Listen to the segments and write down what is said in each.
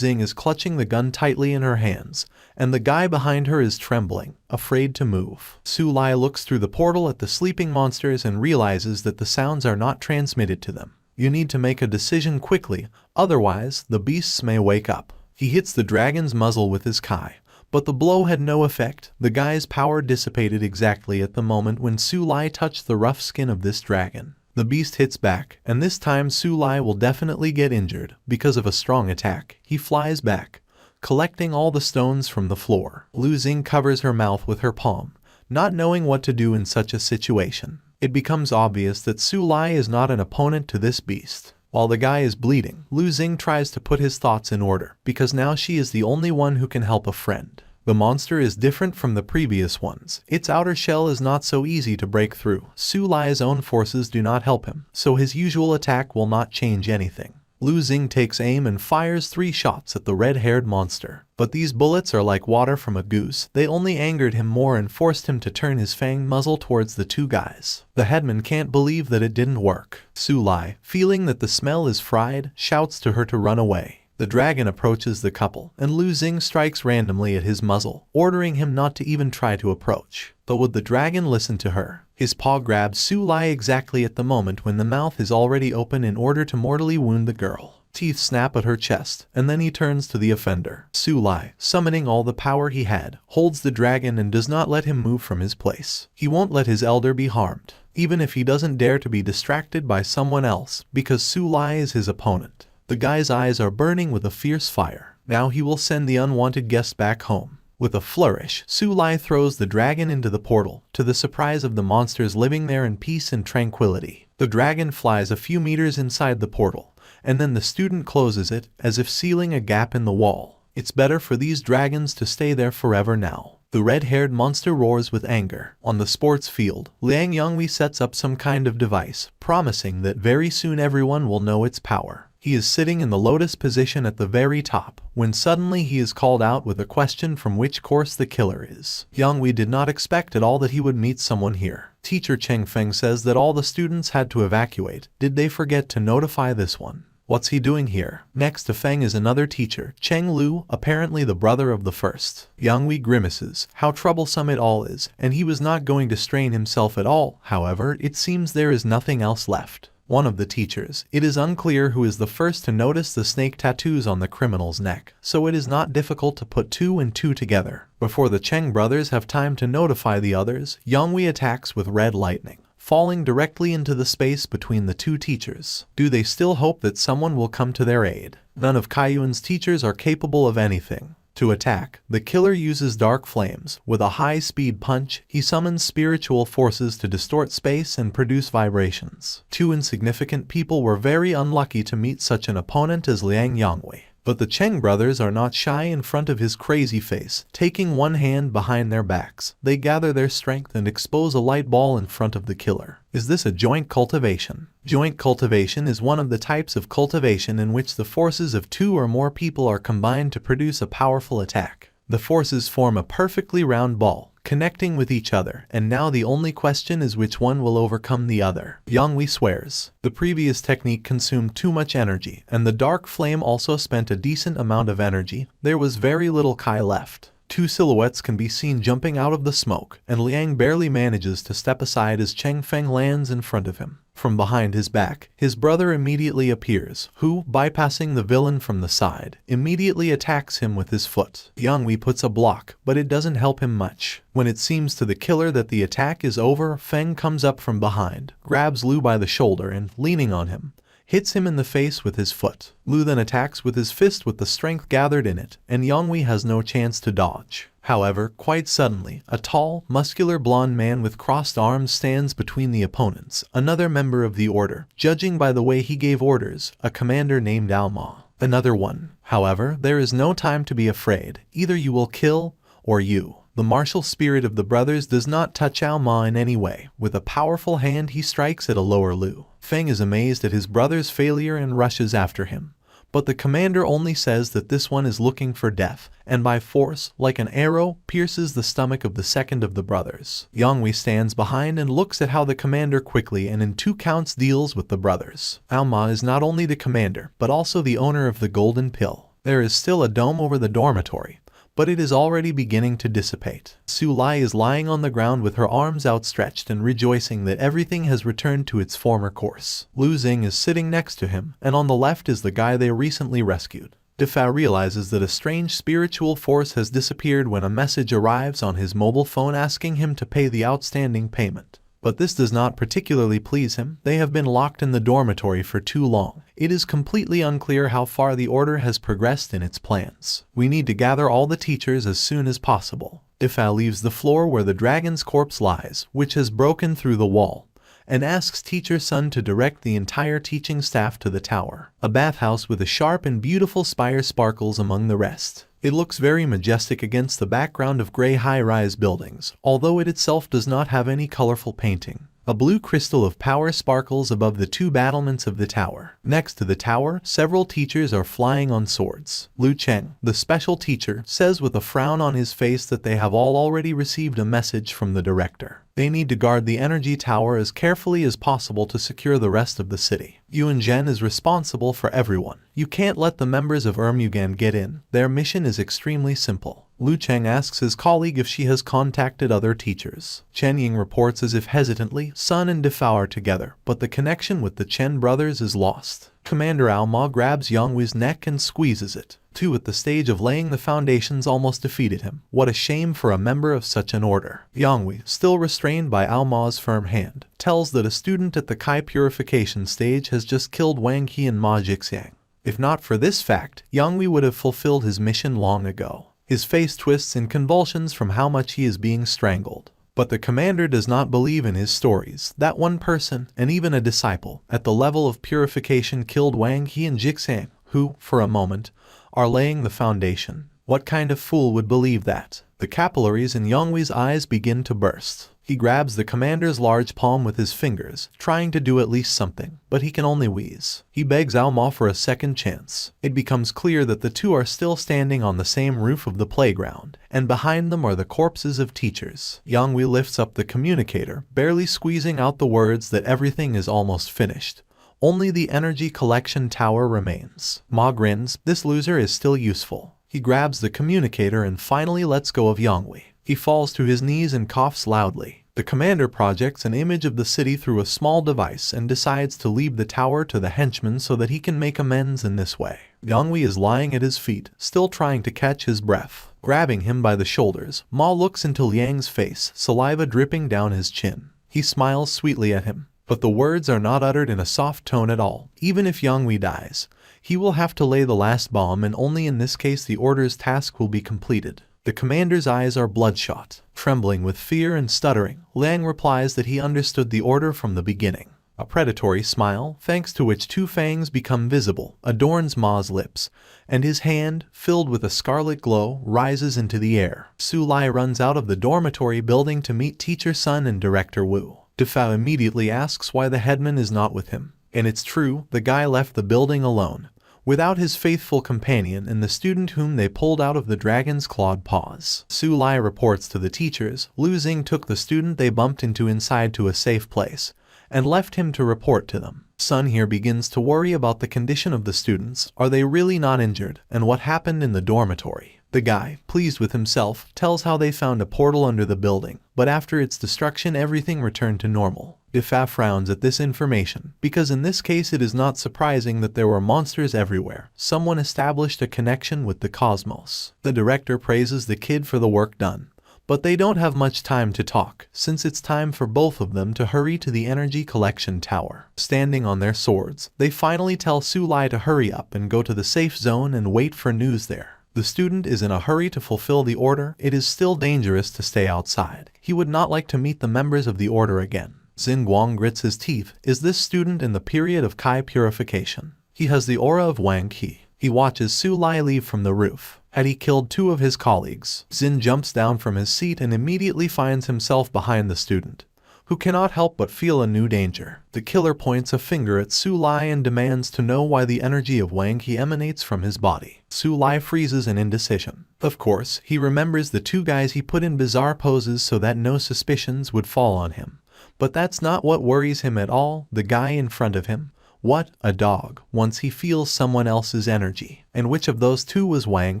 Zing is clutching the gun tightly in her hands, and the guy behind her is trembling, afraid to move. SuLi looks through the portal at the sleeping monsters and realizes that the sounds are not transmitted to them. You need to make a decision quickly, otherwise the beasts may wake up. He hits the dragon's muzzle with his kai, but the blow had no effect. The guy's power dissipated exactly at the moment when SuLi touched the rough skin of this dragon. The beast hits back, and this time SuLi will definitely get injured because of a strong attack. He flies back, collecting all the stones from the floor. Zing covers her mouth with her palm, not knowing what to do in such a situation. It becomes obvious that SuLi is not an opponent to this beast. While the guy is bleeding, Zing tries to put his thoughts in order, because now she is the only one who can help a friend. The monster is different from the previous ones. Its outer shell is not so easy to break through. SuLi's own forces do not help him, so his usual attack will not change anything. Zing takes aim and fires 3 shots at the red-haired monster. But these bullets are like water from a goose. They only angered him more and forced him to turn his fanged muzzle towards the 2 guys. The headman can't believe that it didn't work. SuLi, feeling that the smell is fried, shouts to her to run away. The dragon approaches the couple, and Zing strikes randomly at his muzzle, ordering him not to even try to approach. But would the dragon listen to her? His paw grabs SuLi exactly at the moment when the mouth is already open in order to mortally wound the girl. Teeth snap at her chest, and then he turns to the offender. SuLi, summoning all the power he had, holds the dragon and does not let him move from his place. He won't let his elder be harmed, even if he doesn't dare to be distracted by someone else, because SuLi is his opponent. The guy's eyes are burning with a fierce fire. Now he will send the unwanted guest back home. With a flourish, SuLi throws the dragon into the portal, to the surprise of the monsters living there in peace and tranquility. The dragon flies a few meters inside the portal, and then the student closes it, as if sealing a gap in the wall. It's better for these dragons to stay there forever now. The red-haired monster roars with anger. On the sports field, Liang Yonghui sets up some kind of device, promising that very soon everyone will know its power. He is sitting in the lotus position at the very top, when suddenly he is called out with a question from which course the killer is. Yonghui did not expect at all that he would meet someone here. Teacher Cheng Feng says that all the students had to evacuate. Did they forget to notify this one? What's he doing here? Next to Feng is another teacher, Cheng Lu, apparently the brother of the first. Yonghui grimaces, how troublesome it all is, and he was not going to strain himself at all. However, it seems there is nothing else left. One of the teachers, it is unclear who is the first to notice the snake tattoos on the criminal's neck, so it is not difficult to put 2 and 2 together. Before the Cheng brothers have time to notify the others, Yonghui attacks with red lightning, falling directly into the space between the 2 teachers. Do they still hope that someone will come to their aid? None of Kaiyuan's teachers are capable of anything. To attack, the killer uses dark flames. With a high-speed punch, he summons spiritual forces to distort space and produce vibrations. 2 insignificant people were very unlucky to meet such an opponent as Liang Yonghui. But the Cheng brothers are not shy in front of his crazy face. Taking one hand behind their backs, they gather their strength and expose a light ball in front of the killer. Is this a joint cultivation? Joint cultivation is one of the types of cultivation in which the forces of 2 or more people are combined to produce a powerful attack. The forces form a perfectly round ball, connecting with each other, and now the only question is which one will overcome the other. Yonghui swears. The previous technique consumed too much energy, and the dark flame also spent a decent amount of energy. There was very little Kai left. 2 silhouettes can be seen jumping out of the smoke, and Liang barely manages to step aside as Cheng Feng lands in front of him. From behind his back, his brother immediately appears, who, bypassing the villain from the side, immediately attacks him with his foot. Yonghui puts a block, but it doesn't help him much. When it seems to the killer that the attack is over, Feng comes up from behind, grabs Lu by the shoulder and, leaning on him, hits him in the face with his foot. Lu then attacks with his fist with the strength gathered in it, and Yonghui has no chance to dodge. However, quite suddenly, a tall, muscular blonde man with crossed arms stands between the opponents, another member of the order, judging by the way he gave orders, a commander named Alma. Another one. However, there is no time to be afraid. Either you will kill, or you. The martial spirit of the brothers does not touch Alma in any way. With a powerful hand he strikes at a lower Lu. Feng is amazed at his brother's failure and rushes after him. But the commander only says that this one is looking for death, and by force, like an arrow, pierces the stomach of the second of the brothers. Yonghui stands behind and looks at how the commander quickly and in 2 counts deals with the brothers. Alma is not only the commander, but also the owner of the golden pill. There is still a dome over the dormitory, but it is already beginning to dissipate. SuLi is lying on the ground with her arms outstretched and rejoicing that everything has returned to its former course. Lu Xing is sitting next to him, and on the left is the guy they recently rescued. Defa realizes that a strange spiritual force has disappeared when a message arrives on his mobile phone asking him to pay the outstanding payment. But this does not particularly please him. They have been locked in the dormitory for too long. It is completely unclear how far the order has progressed in its plans. We need to gather all the teachers as soon as possible. Defa leaves the floor where the dragon's corpse lies, which has broken through the wall, and asks Teacher Sun to direct the entire teaching staff to the tower. A bathhouse with a sharp and beautiful spire sparkles among the rest. It looks very majestic against the background of gray high-rise buildings, although it itself does not have any colorful painting. A blue crystal of power sparkles above the two battlements of the tower. Next to the tower, several teachers are flying on swords. Lu Cheng, the special teacher, says with a frown on his face that they have all already received a message from the director. They need to guard the energy tower as carefully as possible to secure the rest of the city. Yuan Zhen is responsible for everyone. You can't let the members of Ermugan get in. Their mission is extremely simple. Lu Cheng asks his colleague if she has contacted other teachers. Chen Ying reports as if hesitantly, Sun and Defa are together, but the connection with the Chen brothers is lost. Commander Alma grabs Yangwi's neck and squeezes it. Two at the stage of laying the foundations almost defeated him. What a shame for a member of such an order. Yangwi, still restrained by Alma's firm hand, tells that a student at the Kai purification stage has just killed Wang He and Ma Jixiang. If not for this fact, Yangwi would have fulfilled his mission long ago. His face twists in convulsions from how much he is being strangled. But the commander does not believe in his stories. That one person, and even a disciple, at the level of purification killed Wang He and Jixiang, who, for a moment, are laying the foundation. What kind of fool would believe that? The capillaries in Yangwi's eyes begin to burst. He grabs the commander's large palm with his fingers, trying to do at least something, but he can only wheeze. He begs Alma for a second chance. It becomes clear that the two are still standing on the same roof of the playground, and behind them are the corpses of teachers. Yangwi lifts up the communicator, barely squeezing out the words that everything is almost finished. Only the energy collection tower remains. Ma grins. This loser is still useful. He grabs the communicator and finally lets go of Yangwi. He falls to his knees and coughs loudly. The commander projects an image of the city through a small device and decides to leave the tower to the henchman so that he can make amends in this way. Yangwi is lying at his feet, still trying to catch his breath. Grabbing him by the shoulders, Ma looks into Liang's face, saliva dripping down his chin. He smiles sweetly at him, but the words are not uttered in a soft tone at all. Even if Yangwi dies, he will have to lay the last bomb, and only in this case the order's task will be completed. The commander's eyes are bloodshot. Trembling with fear and stuttering, Liang replies that he understood the order from the beginning. A predatory smile, thanks to which two fangs become visible, adorns Ma's lips, and his hand, filled with a scarlet glow, rises into the air. SuLi runs out of the dormitory building to meet Teacher Sun and Director Wu. Defa immediately asks why the headman is not with him. And it's true, the guy left the building alone, without his faithful companion and the student whom they pulled out of the dragon's clawed paws. SuLi reports to the teachers. Lu Xing took the student they bumped into inside to a safe place, and left him to report to them. Sun here begins to worry about the condition of the students. Are they really not injured? And what happened in the dormitory? The guy, pleased with himself, tells how they found a portal under the building, but after its destruction everything returned to normal. Defa frowns at this information, because in this case it is not surprising that there were monsters everywhere. Someone established a connection with the cosmos. The director praises the kid for the work done, but they don't have much time to talk, since it's time for both of them to hurry to the energy collection tower. Standing on their swords, they finally tell SuLi to hurry up and go to the safe zone and wait for news there. The student is in a hurry to fulfill the order. It is still dangerous to stay outside. He would not like to meet the members of the order again. Xin Guang grits his teeth. Is this student in the period of Kai purification? He has the aura of Wang He. He watches SuLi leave from the roof. Had he killed two of his colleagues? Xin jumps down from his seat and immediately finds himself behind the student, who cannot help but feel a new danger. The killer points a finger at SuLi and demands to know why the energy of Wang He emanates from his body. SuLi freezes in indecision. Of course, he remembers the two guys he put in bizarre poses so that no suspicions would fall on him. But that's not what worries him at all. The guy in front of him, What, a dog, once he feels someone else's energy? And which of those two was Wang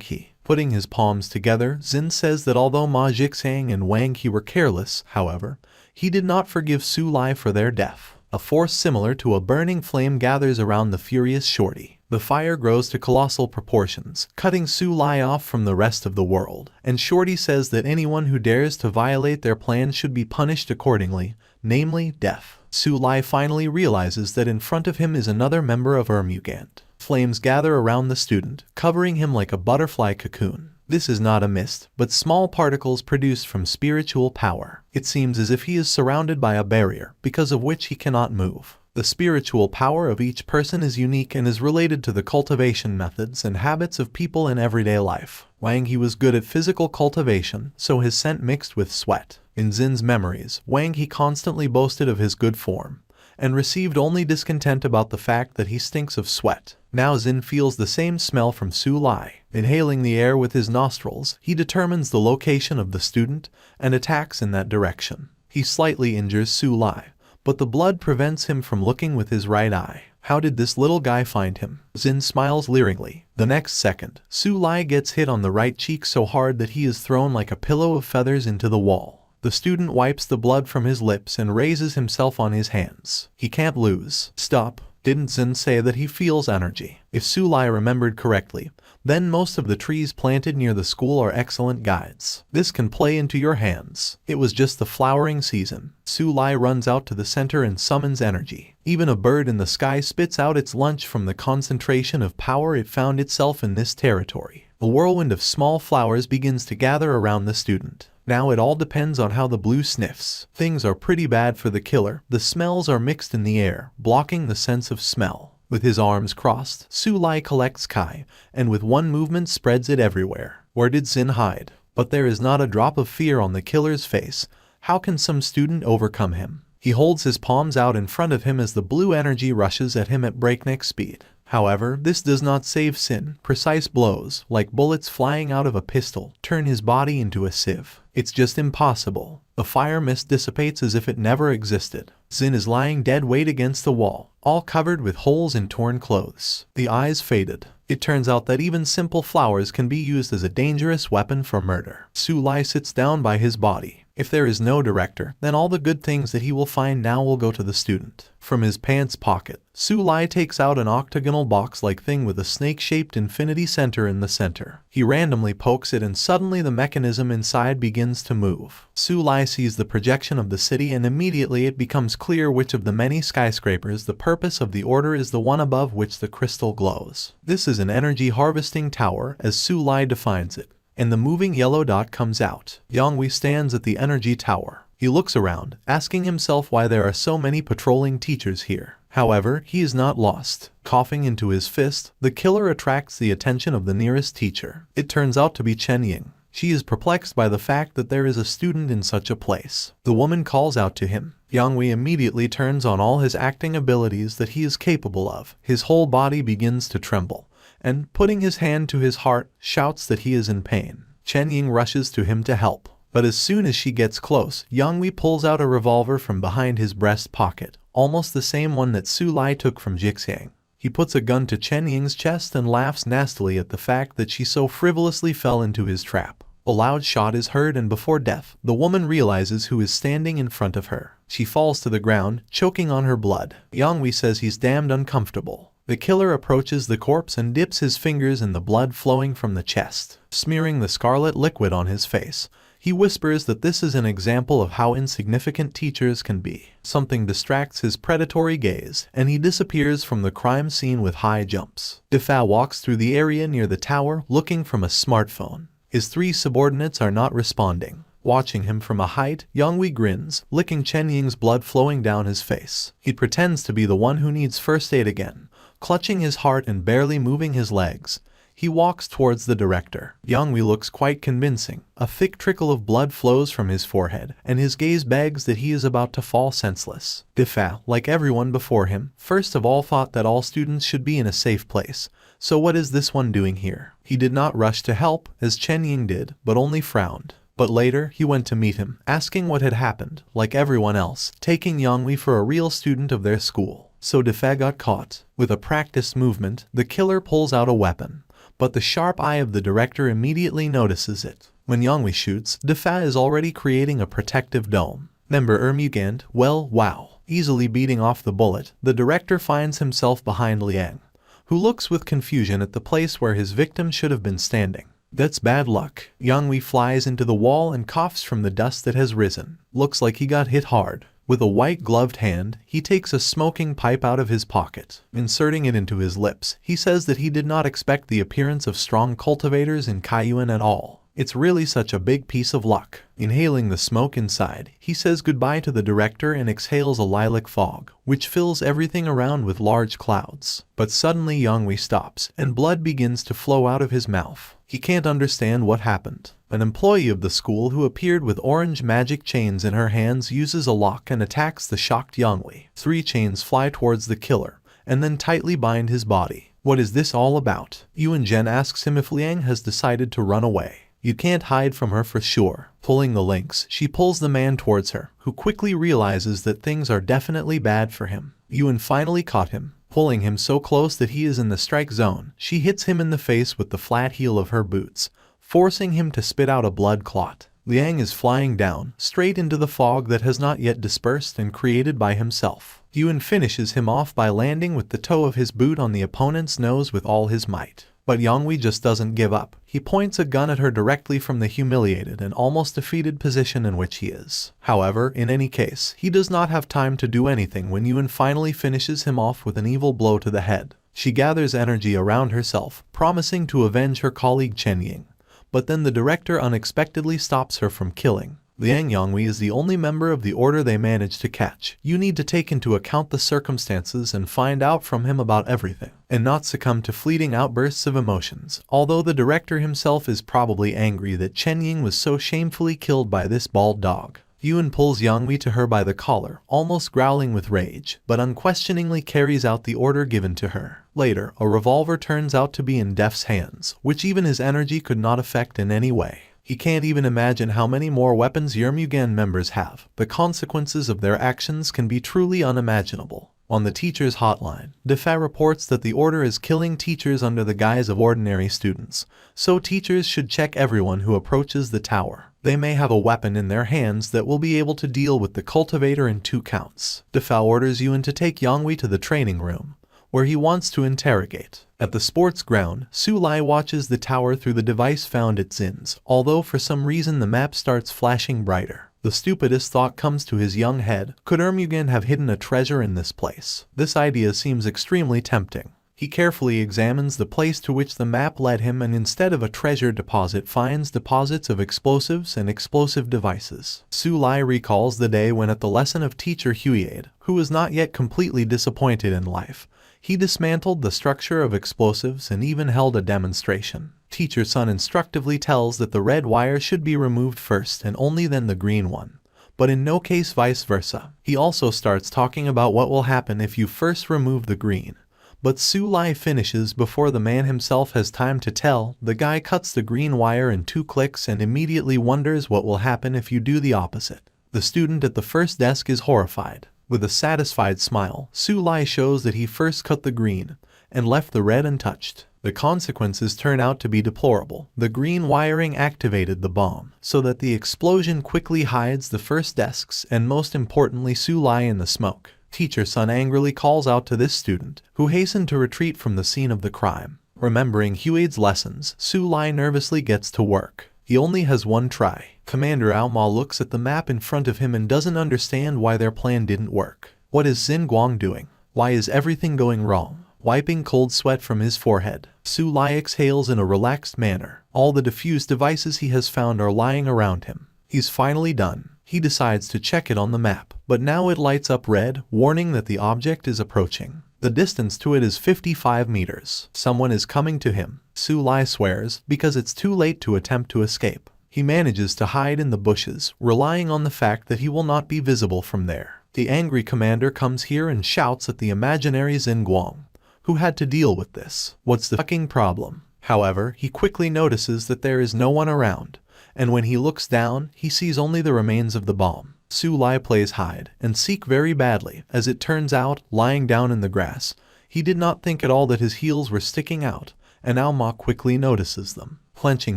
He? Putting his palms together, Xin says that although Ma Jixang and Wang He were careless, however, he did not forgive SuLi for their death. A force similar to a burning flame gathers around the furious shorty. The fire grows to colossal proportions, cutting SuLi off from the rest of the world, and Shorty says that anyone who dares to violate their plans should be punished accordingly, namely death. SuLi finally realizes that in front of him is another member of Ermugand. Flames gather around the student, covering him like a butterfly cocoon. This is not a mist, but small particles produced from spiritual power. It seems as if he is surrounded by a barrier, because of which he cannot move. The spiritual power of each person is unique and is related to the cultivation methods and habits of people in everyday life. Wang He was good at physical cultivation, so his scent mixed with sweat. In Xin's memories, Wang He constantly boasted of his good form, and received only discontent about the fact that he stinks of sweat. Now Xin feels the same smell from SuLi. Inhaling the air with his nostrils, he determines the location of the student and attacks in that direction. He slightly injures SuLi, but the blood prevents him from looking with his right eye. How did this little guy find him? Xin smiles leeringly. The next second, SuLi gets hit on the right cheek so hard that he is thrown like a pillow of feathers into the wall. The student wipes the blood from his lips and raises himself on his hands. He can't lose. Stop. Didn't Xin say that he feels energy? If SuLi remembered correctly, then most of the trees planted near the school are excellent guides. This can play into your hands. It was just the flowering season. SuLi runs out to the center and summons energy. Even a bird in the sky spits out its lunch from the concentration of power it found itself in this territory. A whirlwind of small flowers begins to gather around the student. Now it all depends on how the blue sniffs. Things are pretty bad for the killer. The smells are mixed in the air, blocking the sense of smell. With his arms crossed, SuLi collects Kai, and with one movement spreads it everywhere. Where did Xin hide? But there is not a drop of fear on the killer's face. How can some student overcome him? He holds his palms out in front of him as the blue energy rushes at him at breakneck speed. However, this does not save Xin. Precise blows, like bullets flying out of a pistol, turn his body into a sieve. It's just impossible. The fire mist dissipates as if it never existed. Xin is lying dead weight against the wall, all covered with holes and torn clothes. The eyes faded. It turns out that even simple flowers can be used as a dangerous weapon for murder. SuLi sits down by his body. If there is no director, then all the good things that he will find now will go to the student. From his pants pocket, SuLi takes out an octagonal box-like thing with a snake-shaped infinity center in the center. He randomly pokes it and suddenly the mechanism inside begins to move. SuLi sees the projection of the city and immediately it becomes clear which of the many skyscrapers the purpose of the order is the one above which the crystal glows. This is an energy harvesting tower as SuLi defines it. And the moving yellow dot comes out. Yonghui stands at the energy tower. He looks around, asking himself why there are so many patrolling teachers here. However, he is not lost. Coughing into his fist, the killer attracts the attention of the nearest teacher. It turns out to be Chen Ying. She is perplexed by the fact that there is a student in such a place. The woman calls out to him. Yonghui immediately turns on all his acting abilities that he is capable of. His whole body begins to tremble, and, putting his hand to his heart, shouts that he is in pain. Chen Ying rushes to him to help. But as soon as she gets close, Yonghui pulls out a revolver from behind his breast pocket, almost the same one that SuLi took from Jixang. He puts a gun to Chen Ying's chest and laughs nastily at the fact that she so frivolously fell into his trap. A loud shot is heard and before death, the woman realizes who is standing in front of her. She falls to the ground, choking on her blood. Yonghui says he's damned uncomfortable. The killer approaches the corpse and dips his fingers in the blood flowing from the chest. Smearing the scarlet liquid on his face, he whispers that this is an example of how insignificant teachers can be. Something distracts his predatory gaze, and he disappears from the crime scene with high jumps. Defa walks through the area near the tower, looking from a smartphone. His three subordinates are not responding. Watching him from a height, Yonghui grins, licking Chen Ying's blood flowing down his face. He pretends to be the one who needs first aid again. Clutching his heart and barely moving his legs, he walks towards the director. Yonghui looks quite convincing. A thick trickle of blood flows from his forehead, and his gaze begs that he is about to fall senseless. Defa, like everyone before him, first of all thought that all students should be in a safe place. So what is this one doing here? He did not rush to help, as Chen Ying did, but only frowned. But later, he went to meet him, asking what had happened, like everyone else, taking Yonghui for a real student of their school. so Defa got caught. With a practiced movement, the killer pulls out a weapon, but the sharp eye of the director immediately notices it. When Yonghui shoots, Defa is already creating a protective dome. Member Ermugand, well, wow. Easily beating off the bullet, the director finds himself behind Liang, who looks with confusion at the place where his victim should have been standing. That's bad luck. Yonghui flies into the wall and coughs from the dust that has risen. Looks like he got hit hard. With a white-gloved hand, he takes a smoking pipe out of his pocket. Inserting it into his lips, he says that he did not expect the appearance of strong cultivators in Kaiyuan at all. It's really such a big piece of luck. Inhaling the smoke inside, he says goodbye to the director and exhales a lilac fog, which fills everything around with large clouds. But suddenly Yonghui stops, and blood begins to flow out of his mouth. He can't understand what happened. An employee of the school who appeared with orange magic chains in her hands uses a lock and attacks the shocked Yonghui. 3 chains fly towards the killer, and then tightly bind his body. What is this all about? Yuan Zhen asks him if Liang has decided to run away. You can't hide from her for sure. Pulling the links, she pulls the man towards her, who quickly realizes that things are definitely bad for him. Yuan finally caught him. Pulling him so close that he is in the strike zone, she hits him in the face with the flat heel of her boots, forcing him to spit out a blood clot. Liang is flying down, straight into the fog that has not yet dispersed and created by himself. Yuan finishes him off by landing with the toe of his boot on the opponent's nose with all his might. But Yonghui just doesn't give up. He points a gun at her directly from the humiliated and almost defeated position in which he is. However, in any case, he does not have time to do anything when Yuan finally finishes him off with an evil blow to the head. She gathers energy around herself, promising to avenge her colleague Chen Ying. But then the director unexpectedly stops her from killing. Liang Yonghui is the only member of the order they managed to catch. You need to take into account the circumstances and find out from him about everything, and not succumb to fleeting outbursts of emotions. Although the director himself is probably angry that Chen Ying was so shamefully killed by this bald dog. Yuan pulls Yonghui to her by the collar, almost growling with rage, but unquestioningly carries out the order given to her. Later, a revolver turns out to be in Def's hands, which even his energy could not affect in any way. He can't even imagine how many more weapons Yermugan members have. The consequences of their actions can be truly unimaginable. On the teacher's hotline, Defa reports that the order is killing teachers under the guise of ordinary students, so teachers should check everyone who approaches the tower. They may have a weapon in their hands that will be able to deal with the cultivator in 2 counts. Defa orders Yuan to take Yonghui to the training room, where he wants to interrogate. At the sports ground, SuLi watches the tower through the device found at Zin's, although for some reason the map starts flashing brighter. The stupidest thought comes to his young head. Could Ermugan have hidden a treasure in this place? This idea seems extremely tempting. He carefully examines the place to which the map led him and instead of a treasure deposit finds deposits of explosives and explosive devices. SuLi recalls the day when at the lesson of teacher Huiyade, who was not yet completely disappointed in life, he dismantled the structure of explosives and even held a demonstration. Teacher Sun instructively tells that the red wire should be removed first and only then the green one, but in no case vice versa. He also starts talking about what will happen if you first remove the green. But SuLi finishes before the man himself has time to tell. The guy cuts the green wire in 2 clicks and immediately wonders what will happen if you do the opposite. The student at the first desk is horrified. With a satisfied smile, SuLi shows that he first cut the green and left the red untouched. The consequences turn out to be deplorable. The green wiring activated the bomb, so that the explosion quickly hides the first desks and most importantly SuLi in the smoke. Teacher Sun angrily calls out to this student, who hastened to retreat from the scene of the crime. Remembering Huide's lessons, SuLi nervously gets to work. He only has 1 try. Commander Aoma looks at the map in front of him and doesn't understand why their plan didn't work. What is Xin Guang doing? Why is everything going wrong? Wiping cold sweat from his forehead, SuLi exhales in a relaxed manner. All the diffuse devices he has found are lying around him. He's finally done. He decides to check it on the map, but now it lights up red, warning that the object is approaching. The distance to it is 55 meters. Someone is coming to him. SuLi swears, because it's too late to attempt to escape. He manages to hide in the bushes, relying on the fact that he will not be visible from there. The angry commander comes here and shouts at the imaginary Xin Guang, who had to deal with this. What's the fucking problem? However, he quickly notices that there is no one around, and when he looks down, he sees only the remains of the bomb. SuLi plays hide and seek very badly. As it turns out, lying down in the grass, he did not think at all that his heels were sticking out, and Aoma quickly notices them. Clenching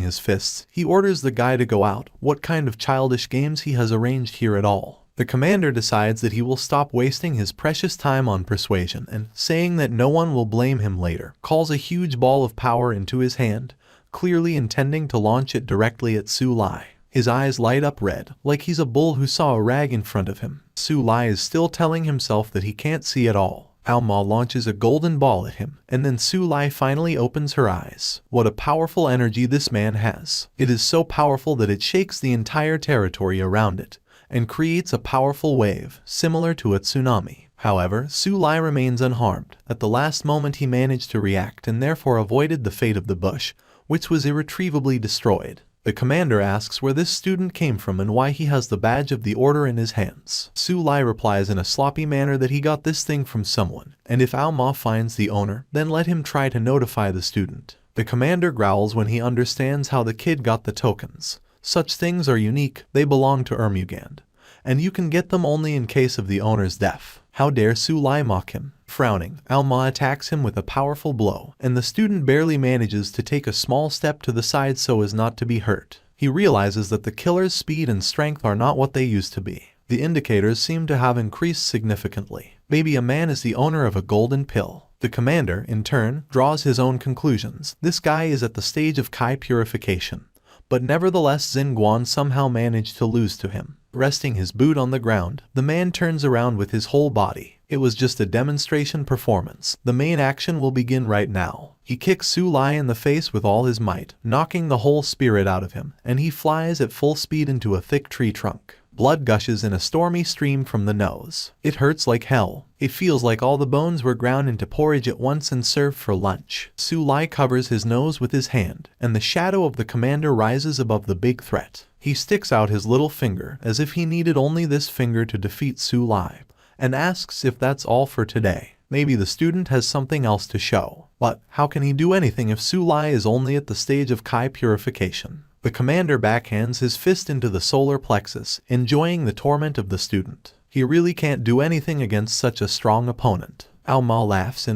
his fists, he orders the guy to go out. What kind of childish games he has arranged here at all? The commander decides that he will stop wasting his precious time on persuasion and, saying that no one will blame him later, calls a huge ball of power into his hand, clearly intending to launch it directly at SuLi. His eyes light up red, like he's a bull who saw a rag in front of him. SuLi is still telling himself that he can't see at all. Aoma launches a golden ball at him, and then SuLi finally opens her eyes. What a powerful energy this man has. It is so powerful that it shakes the entire territory around it, and creates a powerful wave, similar to a tsunami. However, SuLi remains unharmed. At the last moment he managed to react and therefore avoided the fate of the bush, which was irretrievably destroyed. The commander asks where this student came from and why he has the badge of the order in his hands. SuLi replies in a sloppy manner that he got this thing from someone, and if Aoma finds the owner, then let him try to notify the student. The commander growls when he understands how the kid got the tokens. Such things are unique, they belong to Ermugand, and you can get them only in case of the owner's death. How dare SuLi mock him? Frowning, Aoma attacks him with a powerful blow, and the student barely manages to take a small step to the side so as not to be hurt. He realizes that the killer's speed and strength are not what they used to be. The indicators seem to have increased significantly. Maybe a man is the owner of a golden pill. The commander, in turn, draws his own conclusions. This guy is at the stage of Kai purification. But nevertheless Xinguan somehow managed to lose to him. Resting his boot on the ground, the man turns around with his whole body. It was just a demonstration performance. The main action will begin right now. He kicks SuLi in the face with all his might, knocking the whole spirit out of him, and he flies at full speed into a thick tree trunk. Blood gushes in a stormy stream from the nose. It hurts like hell. It feels like all the bones were ground into porridge at once and served for lunch. SuLi covers his nose with his hand, and the shadow of the commander rises above the big threat. He sticks out his little finger, as if he needed only this finger to defeat SuLi, and asks if that's all for today. Maybe the student has something else to show. But how can he do anything if SuLi is only at the stage of Kai purification? The commander backhands his fist into the solar plexus, enjoying the torment of the student. He really can't do anything against such a strong opponent. Aoma laughs,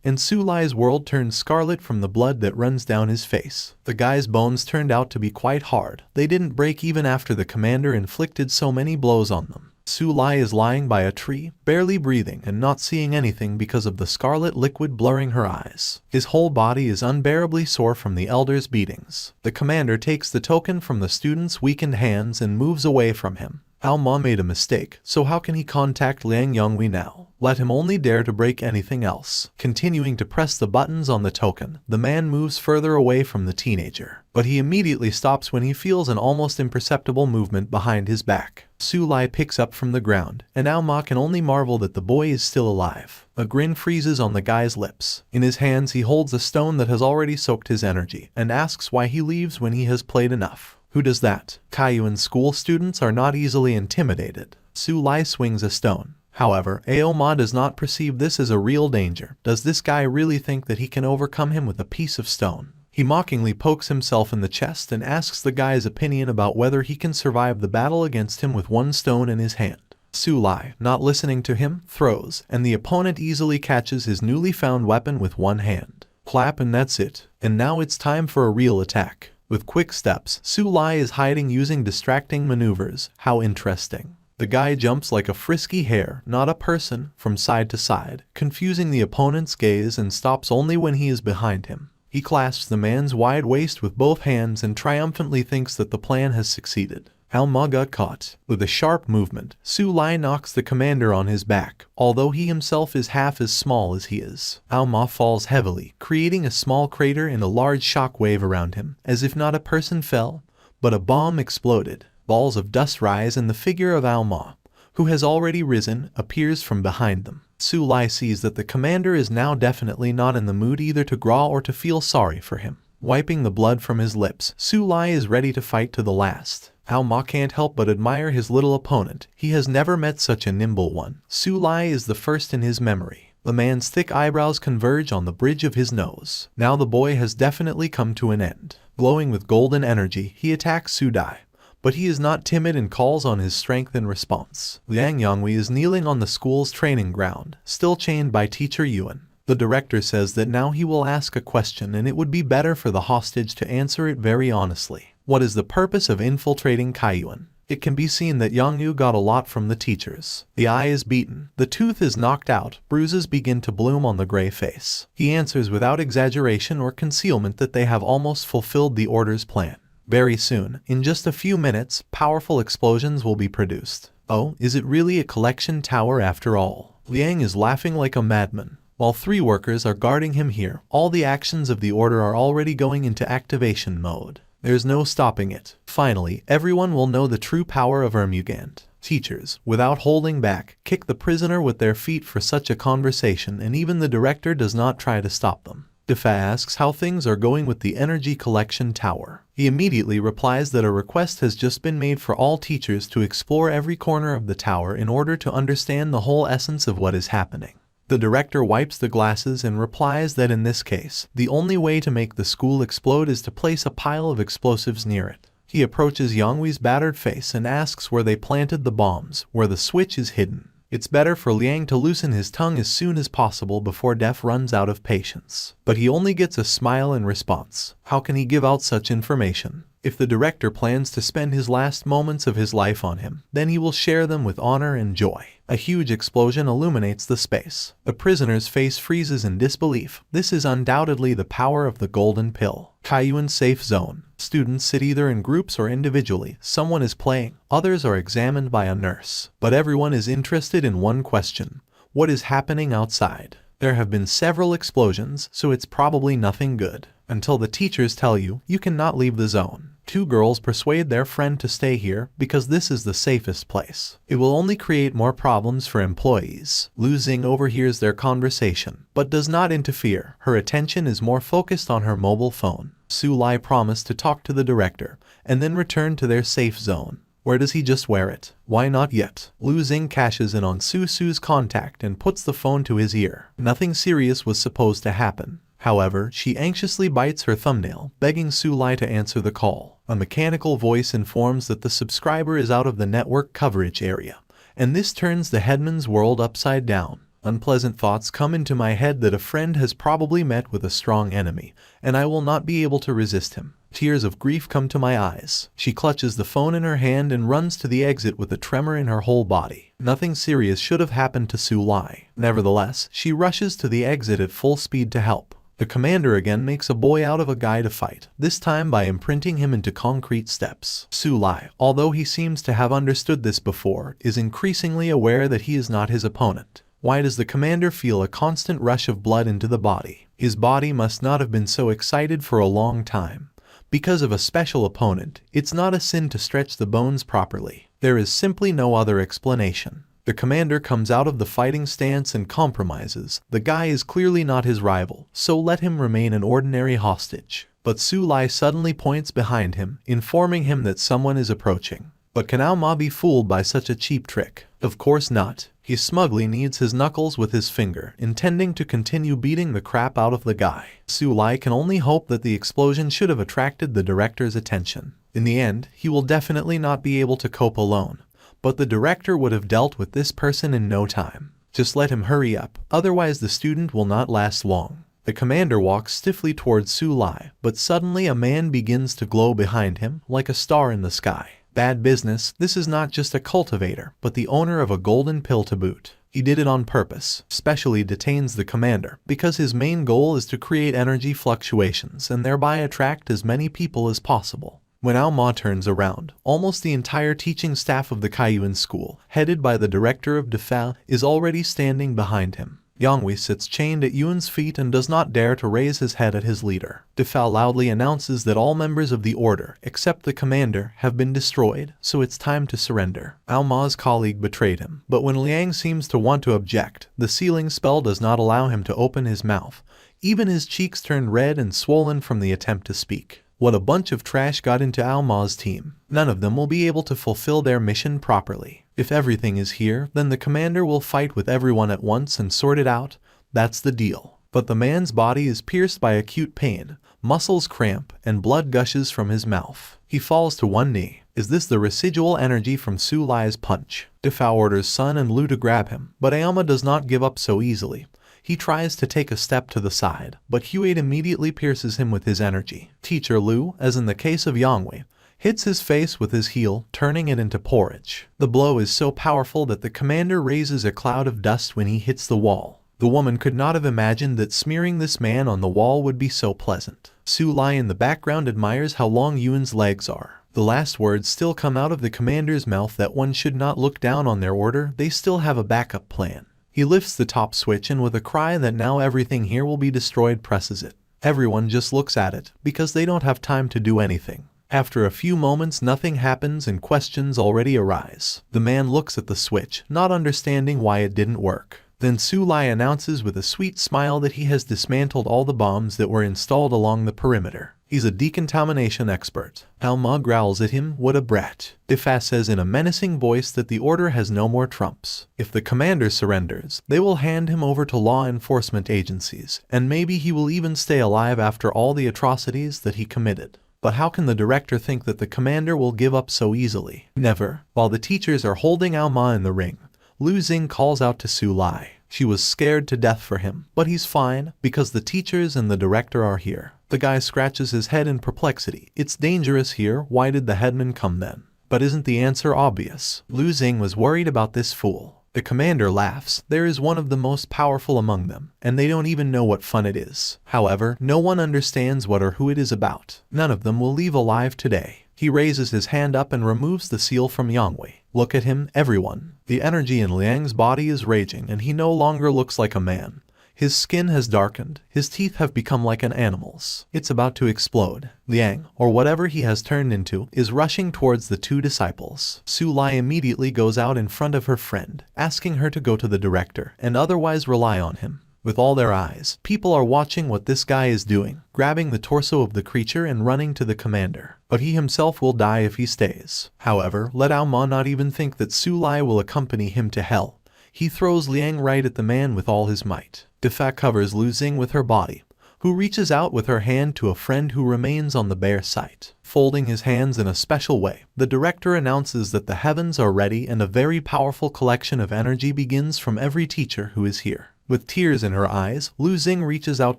and SuLi's world turns scarlet from the blood that runs down his face. The guy's bones turned out to be quite hard. They didn't break even after the commander inflicted so many blows on them. SuLi is lying by a tree, barely breathing and not seeing anything because of the scarlet liquid blurring her eyes. His whole body is unbearably sore from the elder's beatings. The commander takes the token from the student's weakened hands and moves away from him. Aoma made a mistake, so how can he contact Liang Yonghui now? Let him only dare to break anything else. Continuing to press the buttons on the token, the man moves further away from the teenager. But he immediately stops when he feels an almost imperceptible movement behind his back. SuLi picks up from the ground, and Aoma can only marvel that the boy is still alive. A grin freezes on the guy's lips. In his hands he holds a stone that has already soaked his energy, and asks why he leaves when he has played enough. Who does that? Kaiyuan school students are not easily intimidated. SuLi swings a stone. However, Aoma does not perceive this as a real danger. Does this guy really think that he can overcome him with a piece of stone? He mockingly pokes himself in the chest and asks the guy's opinion about whether he can survive the battle against him with one stone in his hand. SuLi, not listening to him, throws, and the opponent easily catches his newly found weapon with one hand. Clap, and that's it. And now it's time for a real attack. With quick steps, SuLi is hiding using distracting maneuvers. How interesting. The guy jumps like a frisky hare, not a person, from side to side, confusing the opponent's gaze, and stops only when he is behind him. He clasps the man's wide waist with both hands and triumphantly thinks that the plan has succeeded. Aoma got caught. With a sharp movement, SuLi knocks the commander on his back, although he himself is half as small as he is. Aoma falls heavily, creating a small crater and a large shock wave around him. As if not a person fell, but a bomb exploded. Balls of dust rise, and the figure of Aoma, who has already risen, appears from behind them. SuLi sees that the commander is now definitely not in the mood either to growl or to feel sorry for him. Wiping the blood from his lips, SuLi is ready to fight to the last. Aoma can't help but admire his little opponent. He has never met such a nimble one. SuLi is the first in his memory. The man's thick eyebrows converge on the bridge of his nose. Now the boy has definitely come to an end. Glowing with golden energy, he attacks SuLi, but he is not timid and calls on his strength in response. Liang Yonghui is kneeling on the school's training ground, still chained by teacher Yuan. The director says that now he will ask a question and it would be better for the hostage to answer it very honestly. What is the purpose of infiltrating Kaiyuan? It can be seen that Yang Yu got a lot from the teachers. The eye is beaten, the tooth is knocked out, bruises begin to bloom on the gray face. He answers without exaggeration or concealment that they have almost fulfilled the order's plan. Very soon, in just a few minutes, powerful explosions will be produced. Oh, is it really a collection tower after all? Liang is laughing like a madman. While 3 workers are guarding him here, all the actions of the order are already going into activation mode. There's no stopping it. Finally, everyone will know the true power of Ermugand. Teachers, without holding back, kick the prisoner with their feet for such a conversation, and even the director does not try to stop them. Defa asks how things are going with the energy collection tower. He immediately replies that a request has just been made for all teachers to explore every corner of the tower in order to understand the whole essence of what is happening. The director wipes the glasses and replies that in this case, the only way to make the school explode is to place a pile of explosives near it. He approaches Yonghui's battered face and asks where they planted the bombs, where the switch is hidden. It's better for Liang to loosen his tongue as soon as possible before Def runs out of patience. But he only gets a smile in response. How can he give out such information? If the director plans to spend his last moments of his life on him, then he will share them with honor and joy. A huge explosion illuminates the space. The prisoner's face freezes in disbelief. This is undoubtedly the power of the golden pill. Kaiyuan safe zone. Students sit either in groups or individually. Someone is playing. Others are examined by a nurse. But everyone is interested in one question. What is happening outside? There have been several explosions, so it's probably nothing good. Until the teachers tell you, you cannot leave the zone. 2 girls persuade their friend to stay here because this is the safest place. It will only create more problems for employees. Lu Xing overhears their conversation, but does not interfere. Her attention is more focused on her mobile phone. SuLi promised to talk to the director, and then return to their safe zone. Where does he just wear it? Why not yet? Lu Xing cashes in on Su's contact and puts the phone to his ear. Nothing serious was supposed to happen. However, she anxiously bites her thumbnail, begging SuLi to answer the call. A mechanical voice informs that the subscriber is out of the network coverage area, and this turns the headman's world upside down. Unpleasant thoughts come into my head that a friend has probably met with a strong enemy, and I will not be able to resist him. Tears of grief come to my eyes. She clutches the phone in her hand and runs to the exit with a tremor in her whole body. Nothing serious should have happened to SuLi. Nevertheless, she rushes to the exit at full speed to help. The commander again makes a boy out of a guy to fight, this time by imprinting him into concrete steps. SuLi, although he seems to have understood this before, is increasingly aware that he is not his opponent. Why does the commander feel a constant rush of blood into the body? His body must not have been so excited for a long time. Because of a special opponent, it's not a sin to stretch the bones properly. There is simply no other explanation. The commander comes out of the fighting stance and compromises. The guy is clearly not his rival, so let him remain an ordinary hostage. But SuLi suddenly points behind him, informing him that someone is approaching. But can Ao Ma be fooled by such a cheap trick? Of course not. He smugly kneads his knuckles with his finger, intending to continue beating the crap out of the guy. SuLi can only hope that the explosion should have attracted the director's attention. In the end, he will definitely not be able to cope alone. But the director would have dealt with this person in no time. Just let him hurry up, otherwise the student will not last long. The commander walks stiffly towards SuLi, but suddenly a man begins to glow behind him, like a star in the sky. Bad business, this is not just a cultivator, but the owner of a golden pill to boot. He did it on purpose, specially detains the commander, because his main goal is to create energy fluctuations and thereby attract as many people as possible. When Ao Ma turns around, almost the entire teaching staff of the Kaiyuan school, headed by the director of Defal, is already standing behind him. Yonghui sits chained at Yuan's feet and does not dare to raise his head at his leader. Defal loudly announces that all members of the order, except the commander, have been destroyed, so it's time to surrender. Ao Ma's colleague betrayed him, but when Liang seems to want to object, the sealing spell does not allow him to open his mouth. Even his cheeks turn red and swollen from the attempt to speak. What a bunch of trash got into Ao Ma's team. None of them will be able to fulfill their mission properly. If everything is here, then the commander will fight with everyone at once and sort it out. That's the deal. But the man's body is pierced by acute pain, muscles cramp, and blood gushes from his mouth. He falls to one knee. Is this the residual energy from SuLi's punch? Defao orders Sun and Lu to grab him, but Aoma does not give up so easily. He tries to take a step to the side, but Huade immediately pierces him with his energy. Teacher Lu, as in the case of Yangwei, hits his face with his heel, turning it into porridge. The blow is so powerful that the commander raises a cloud of dust when he hits the wall. The woman could not have imagined that smearing this man on the wall would be so pleasant. SuLi in the background admires how long Yuan's legs are. The last words still come out of the commander's mouth that one should not look down on their order, they still have a backup plan. He lifts the top switch and with a cry that now everything here will be destroyed presses it. Everyone just looks at it, because they don't have time to do anything. After a few moments nothing happens and questions already arise. The man looks at the switch, not understanding why it didn't work. Then SuLi announces with a sweet smile that he has dismantled all the bombs that were installed along the perimeter. He's a decontamination expert. Alma growls at him, what a brat. Defao says in a menacing voice that the order has no more trumps. If the commander surrenders, they will hand him over to law enforcement agencies, and maybe he will even stay alive after all the atrocities that he committed. But how can the director think that the commander will give up so easily? Never. While the teachers are holding Alma in the ring, Lu Xing calls out to SuLi. She was scared to death for him, but he's fine, because the teachers and the director are here. The guy scratches his head in perplexity. It's dangerous here, why did the headman come then? But isn't the answer obvious? Lu Xing was worried about this fool. The commander laughs. There is one of the most powerful among them, and they don't even know what fun it is. However, no one understands what or who it is about. None of them will leave alive today. He raises his hand up and removes the seal from Yangwei. Look at him, everyone. The energy in Liang's body is raging and he no longer looks like a man. His skin has darkened, his teeth have become like an animal's. It's about to explode. Liang, or whatever he has turned into, is rushing towards the two disciples. SuLi immediately goes out in front of her friend, asking her to go to the director and otherwise rely on him. With all their eyes, people are watching what this guy is doing, grabbing the torso of the creature and running to the commander. But he himself will die if he stays. However, let Alma not even think that SuLi will accompany him to hell. He throws Liang right at the man with all his might. Defao covers Lu Xing with her body, who reaches out with her hand to a friend who remains on the bare site. Folding his hands in a special way, the director announces that the heavens are ready and a very powerful collection of energy begins from every teacher who is here. With tears in her eyes, Lu Xing reaches out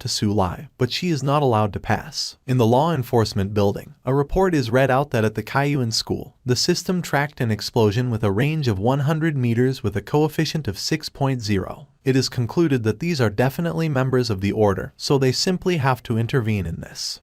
to SuLi, but she is not allowed to pass. In the law enforcement building, a report is read out that at the Kaiyuan school, the system tracked an explosion with a range of 100 meters with a coefficient of 6.0. It is concluded that these are definitely members of the order, so they simply have to intervene in this.